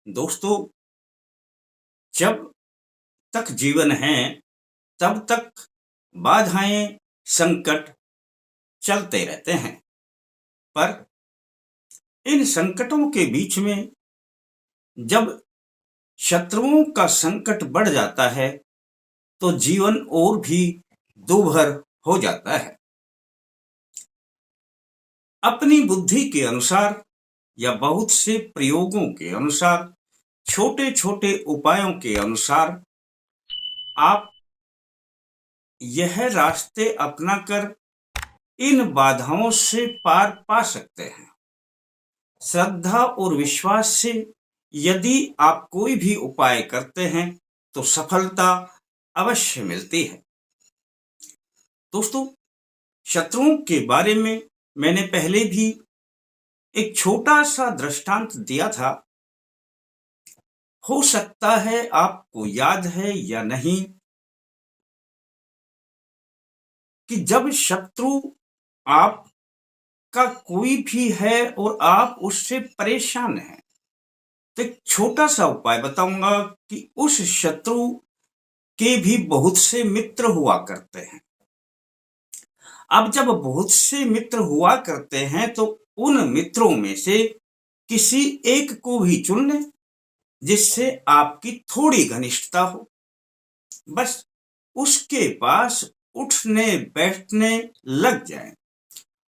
दोस्तों, जब तक जीवन है तब तक बाधाएं, संकट चलते रहते हैं। पर इन संकटों के बीच में जब शत्रुओं का संकट बढ़ जाता है तो जीवन और भी दूभर हो जाता है। अपनी बुद्धि के अनुसार या बहुत से प्रयोगों के अनुसार, छोटे छोटे उपायों के अनुसार आप यह रास्ते अपनाकर इन बाधाओं से पार पा सकते हैं। श्रद्धा और विश्वास से यदि आप कोई भी उपाय करते हैं तो सफलता अवश्य मिलती है। दोस्तों, शत्रुओं के बारे में मैंने पहले भी एक छोटा सा दृष्टांत दिया था। हो सकता है आपको याद है या नहीं कि जब शत्रु आपका कोई भी है और आप उससे परेशान हैं, तो एक छोटा सा उपाय बताऊंगा कि उस शत्रु के भी बहुत से मित्र हुआ करते हैं। अब जब बहुत से मित्र हुआ करते हैं तो उन मित्रों में से किसी एक को भी चुन लें जिससे आपकी थोड़ी घनिष्ठता हो। बस उसके पास उठने बैठने लग जाएं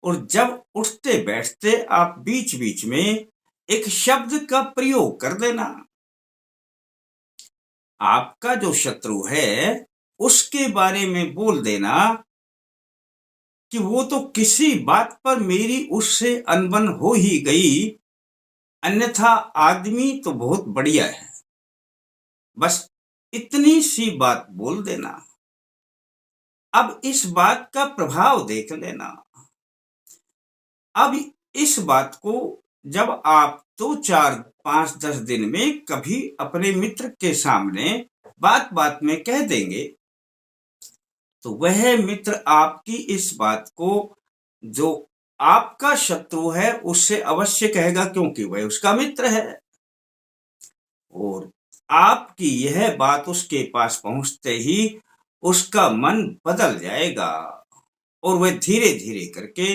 और जब उठते बैठते आप बीच बीच में एक शब्द का प्रयोग कर देना। आपका जो शत्रु है उसके बारे में बोल देना कि वो तो किसी बात पर मेरी उससे अनबन हो ही गई, अन्यथा आदमी तो बहुत बढ़िया है। बस इतनी सी बात बोल देना। अब इस बात का प्रभाव देख लेना। अब इस बात को जब आप 2, 4, 5, 10 दिन में कभी अपने मित्र के सामने बात बात में कह देंगे तो वह मित्र आपकी इस बात को, जो आपका शत्रु है, उससे अवश्य कहेगा क्योंकि वह उसका मित्र है। और आपकी यह बात उसके पास पहुंचते ही उसका मन बदल जाएगा और वह धीरे धीरे करके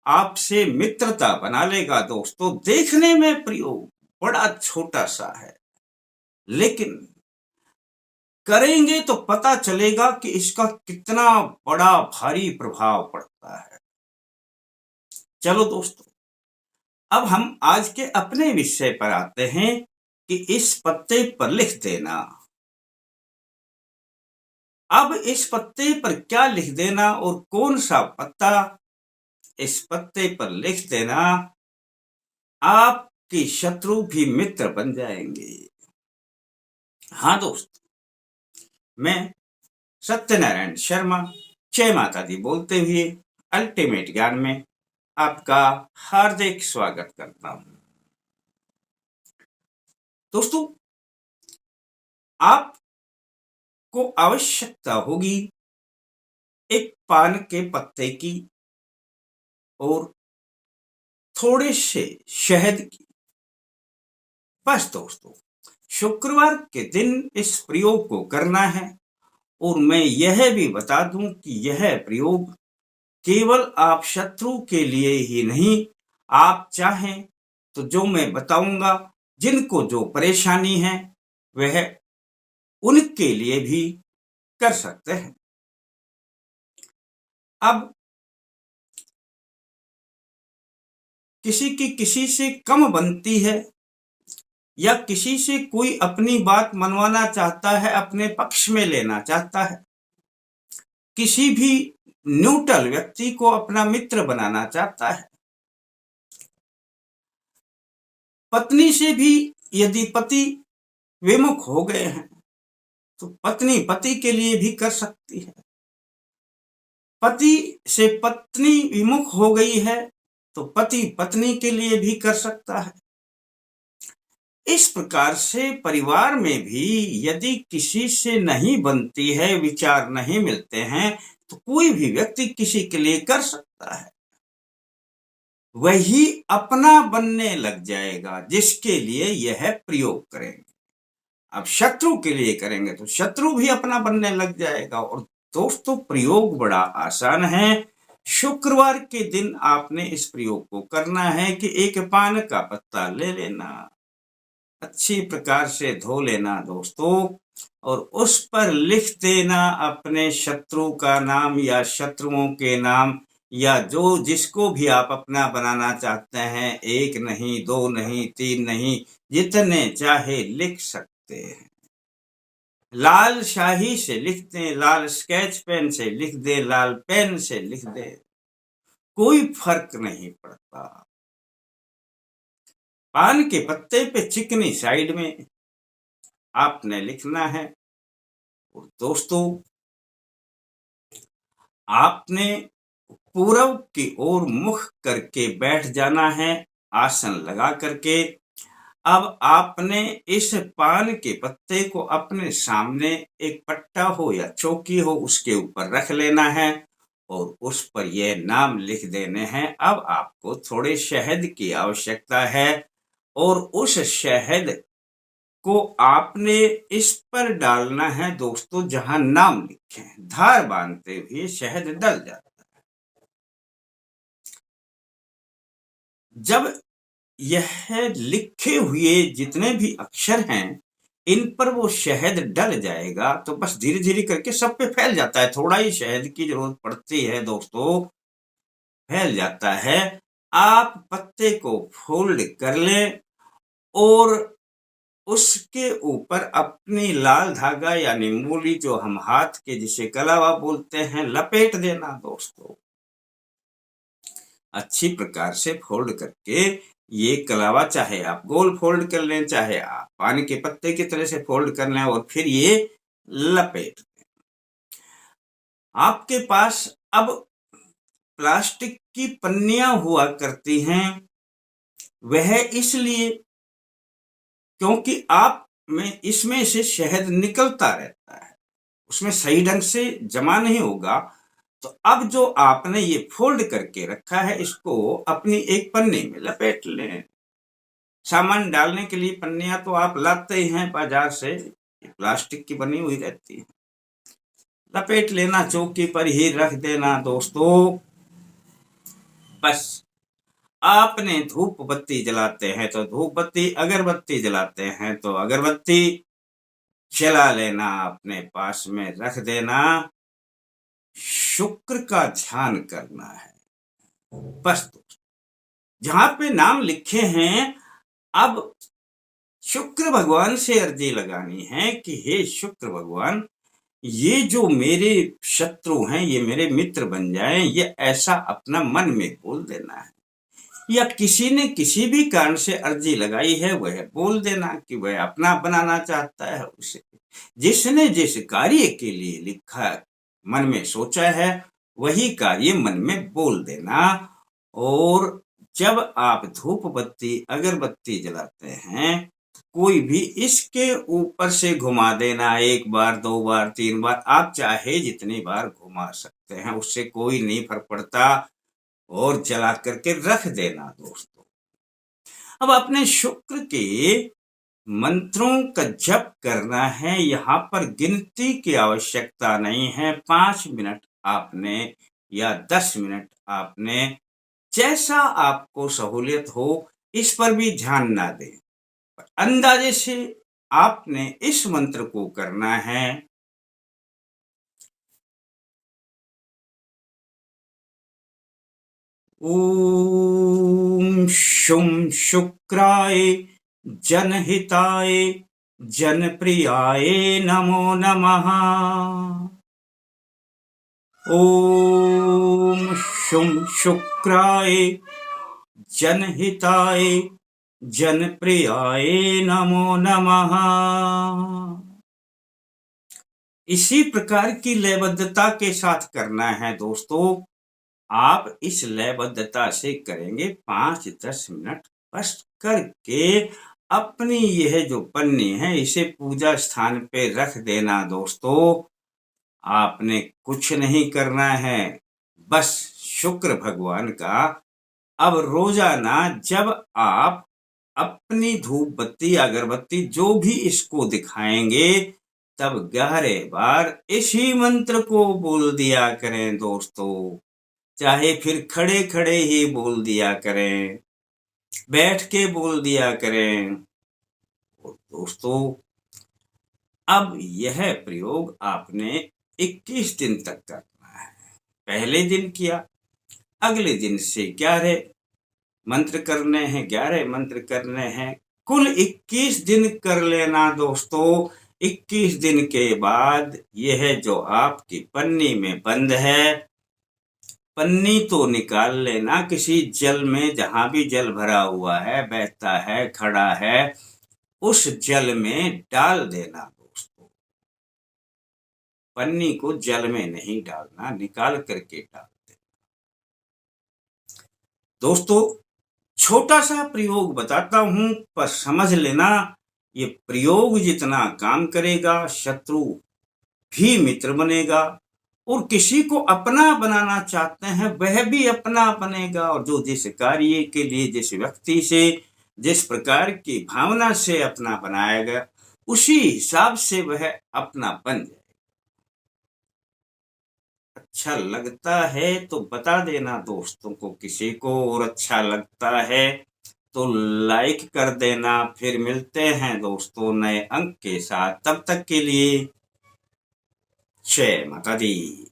आपसे मित्रता बना लेगा। दोस्तों, देखने में प्रयोग बड़ा छोटा सा है, लेकिन करेंगे तो पता चलेगा कि इसका कितना बड़ा भारी प्रभाव पड़ता है। चलो दोस्तों, अब हम आज के अपने विषय पर आते हैं कि इस पत्ते पर लिख देना। अब इस पत्ते पर क्या लिख देना और कौन सा पत्ता, इस पत्ते पर लिख देना आपके शत्रु भी मित्र बन जाएंगे। हाँ दोस्त, मैं सत्यनारायण शर्मा, जय माता दी बोलते हुए अल्टीमेट ज्ञान में आपका हार्दिक स्वागत करता हूं। दोस्तों, आपको आवश्यकता होगी एक पान के पत्ते की और थोड़े से शहद की। बस दोस्तों, शुक्रवार के दिन इस प्रयोग को करना है। और मैं यह भी बता दूं कि यह प्रयोग केवल आप शत्रु के लिए ही नहीं, आप चाहें तो जो मैं बताऊंगा जिनको जो परेशानी है वह उनके लिए भी कर सकते हैं। अब किसी की किसी से कम बनती है या किसी से कोई अपनी बात मनवाना चाहता है, अपने पक्ष में लेना चाहता है, किसी भी न्यूट्रल व्यक्ति को अपना मित्र बनाना चाहता है, पत्नी से भी यदि पति विमुख हो गए हैं तो पत्नी पति के लिए भी कर सकती है, पति से पत्नी विमुख हो गई है तो पति पत्नी के लिए भी कर सकता है। इस प्रकार से परिवार में भी यदि किसी से नहीं बनती है, विचार नहीं मिलते हैं, तो कोई भी व्यक्ति किसी के लिए कर सकता है। वही अपना बनने लग जाएगा जिसके लिए यह प्रयोग करेंगे। अब शत्रु के लिए करेंगे तो शत्रु भी अपना बनने लग जाएगा। और दोस्तों, प्रयोग बड़ा आसान है। शुक्रवार के दिन आपने इस प्रयोग को करना है कि एक पान का पत्ता ले लेना, अच्छी प्रकार से धो लेना दोस्तों, और उस पर लिख देना अपने शत्रु का नाम या शत्रुओं के नाम, या जो जिसको भी आप अपना बनाना चाहते हैं। एक नहीं, दो नहीं, तीन नहीं, जितने चाहे लिख सकते हैं। लाल शाही से लिख दें, लाल स्केच पेन से लिख दें, लाल पेन से लिख दें, कोई फर्क नहीं पड़ता। पान के पत्ते पे चिकनी साइड में आपने लिखना है। और दोस्तों, आपने पूरब की ओर मुख करके बैठ जाना है, आसन लगा करके। अब आपने इस पान के पत्ते को अपने सामने एक पट्टा हो या चौकी हो उसके ऊपर रख लेना है और उस पर यह नाम लिख देने हैं। अब आपको थोड़े शहद की आवश्यकता है और उस शहद को आपने इस पर डालना है दोस्तों जहां नाम लिखे हैं। धार बांधते हुए शहद डल जाता है। जब यह लिखे हुए जितने भी अक्षर हैं इन पर वो शहद डल जाएगा तो बस धीरे धीरे करके सब पे फैल जाता है। थोड़ा ही शहद की जरूरत पड़ती है दोस्तों, फैल जाता है। आप पत्ते को फोल्ड कर लें और उसके ऊपर अपनी लाल धागा यानी मूली, जो हम हाथ के जिसे कलावा बोलते हैं, लपेट देना दोस्तों। अच्छी प्रकार से फोल्ड करके ये कलावा, चाहे आप गोल फोल्ड कर लें, चाहे आप पानी के पत्ते की तरह से फोल्ड कर लें, और फिर ये लपेट दें। आपके पास अब प्लास्टिक की पन्नियां हुआ करती हैं, वह इसलिए क्योंकि आप में इसमें से शहद निकलता रहता है, उसमें सही ढंग से जमा नहीं होगा। तो अब जो आपने ये फोल्ड करके रखा है इसको अपनी एक पन्नी में लपेट लें। सामान डालने के लिए पन्नियां तो आप लाते ही हैं बाजार से, प्लास्टिक की बनी हुई रहती है। लपेट लेना, चौकी पर ही रख देना दोस्तों। बस आपने धूप बत्ती जलाते हैं तो धूप बत्ती, अगरबत्ती जलाते हैं तो अगरबत्ती जला लेना, अपने पास में रख देना। शुक्र का ध्यान करना है बस दोस्तों। जहां पे नाम लिखे हैं अब शुक्र भगवान से अर्जी लगानी है कि हे शुक्र भगवान, ये जो मेरे शत्रु हैं ये मेरे मित्र बन जाएं, ये ऐसा अपना मन में बोल देना है। या किसी ने किसी भी कारण से अर्जी लगाई है वह बोल देना कि वह अपना बनाना चाहता है। उसे जिसने जिस कार्य के लिए लिखा, मन में सोचा है, वही कार्य मन में बोल देना। और जब आप धूप बत्ती अगरबत्ती जलाते हैं कोई भी इसके ऊपर से घुमा देना, एक बार, दो बार, तीन बार, आप चाहे जितनी बार घुमा सकते हैं, उससे कोई नहीं फर्क पड़ता। और जला करके रख देना दोस्तों। अब अपने शुक्र के मंत्रों का जप करना है। यहाँ पर गिनती की आवश्यकता नहीं है। 5 मिनट आपने या 10 मिनट आपने, जैसा आपको सहूलियत हो, इस पर भी ध्यान ना दें। अंदाजे से आपने इस मंत्र को करना है। ओम शुम शुक्राय जनहिताय जनप्रियाय नमो नमः। ओम शुम शुक्राय जनहिताय जनप्रियाय नमो नमः। इसी प्रकार की लयबद्धता के साथ करना है दोस्तों। आप इस लयबद्धता से करेंगे 5-10 मिनट, बस करके अपनी यह जो पन्नी है इसे पूजा स्थान पे रख देना दोस्तों। आपने कुछ नहीं करना है, बस शुक्र भगवान का अब रोजाना जब आप अपनी धूप बत्ती अगरबत्ती जो भी इसको दिखाएंगे, तब गहरे बार इसी मंत्र को बोल दिया करें दोस्तों। चाहे फिर खड़े खड़े ही बोल दिया करें, बैठ के बोल दिया करें। दोस्तों, अब यह प्रयोग आपने 21 दिन तक करना है। पहले दिन किया, अगले दिन से 11 मंत्र करने हैं, 11 मंत्र करने हैं, कुल 21 दिन कर लेना दोस्तों। 21 दिन के बाद यह जो आपकी पन्नी में बंद है, पन्नी तो निकाल लेना किसी जल में, जहां भी जल भरा हुआ है, बहता है, खड़ा है, उस जल में डाल देना दोस्तों। पन्नी को जल में नहीं डालना, निकाल करके डाल देना। दोस्तों, छोटा सा प्रयोग बताता हूं, पर समझ लेना, ये प्रयोग जितना काम करेगा, शत्रु भी मित्र बनेगा, और किसी को अपना बनाना चाहते हैं वह भी अपना बनेगा। और जो जिस कार्य के लिए, जिस व्यक्ति से जिस प्रकार की भावना से अपना बनाएगा, उसी हिसाब से वह अपना बन जाए। अच्छा लगता है तो बता देना दोस्तों को, किसी को, और अच्छा लगता है तो लाइक कर देना। फिर मिलते हैं दोस्तों नए अंक के साथ, तब तक के लिए जय माता दी।